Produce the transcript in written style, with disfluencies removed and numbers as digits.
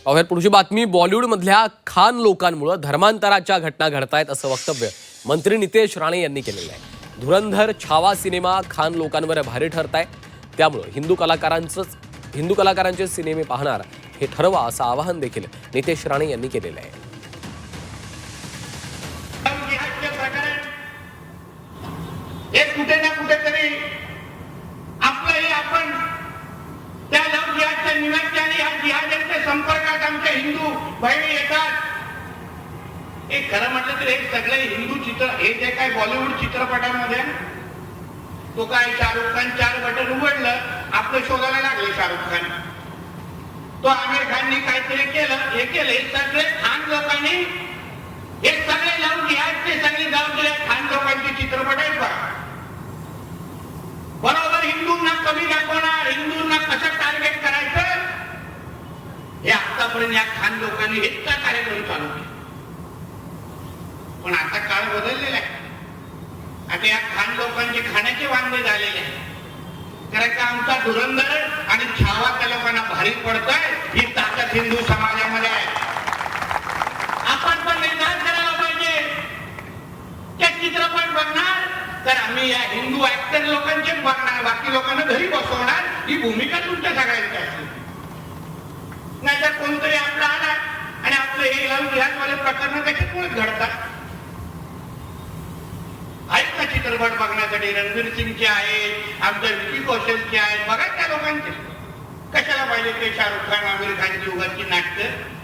अखेर पुढची बातमी, बॉलिवूडमधल्या खान लोकांमुळे धर्मांतराच्या घटना घडतायत असं वक्तव्य मंत्री नितेश राणे यांनी केलेलं आहे। धुरंधर छावा सिनेमा खान लोकांवर भारी ठरताय, त्यामुळे हिंदू कलाकारांचे सिनेमे पाहणार हे ठरवा असं आवाहन देखील नितेश राणे यांनी केलेलं आहे। कुठे ना कुठेतरी आपलंही आपण त्या लव जिहादच्या निमित्ताने या जिहाद्यांच्या संपर्कात आमच्या हिंदू बहिणी येतात। एक खरं म्हटलं तर एक सगळे हिंदू चित्र हे जे काय बॉलिवूड चित्रपटांमध्ये तो काय शाहरुख खान 4 बटन उघडलं आपलं शोधायला लागले शाहरुख खान, तो आमिर खाननी काहीतरी केलं हे केलं, हे सगळे खान लोकांनी हे सगळे लव जिहादचे सगळे जबाबदारी खान लोकांचे चित्रपट आहेत बघा। बरोबर हिंदूंना कमी दाखवणार, हिंदूंना कसं टार्गेट करायचं हे आतापर्यंत या खान लोकांनी हेच कार्यक्रम चालू केले। पण आता काळ बदललेला आहे, आता या खान लोकांचे खाण्याचे वांदे झालेले आहे। कारण का आमचा धुरंधर आणि छावा त्या लोकांना भारी पडतोय, ही ताकद हिंदू समाजामध्ये आहे। आपण पण निर्धार करायला पाहिजे, त्या चित्रपट बघणार तर आम्ही या हिंदू ऍक्टर लोकांचे बघणार, बाकी लोकांना घरी बसवणार, ही भूमिका तुमच्या सगळ्यांची असली। नाहीतर कोणतरी आपला आला आणि आपले हे लव जिहादवाले प्रकरण त्याच्यामुळे घडतात। आहेत ना चित्रपट बघण्यासाठी, रणवीर सिंगचे आहेत, आमच्या विकी कौशलचे आहेत, बघा त्या लोकांचे। कशाला पाहिजे ते शाहरुख खान आमिर खानची उगाची नाटकं?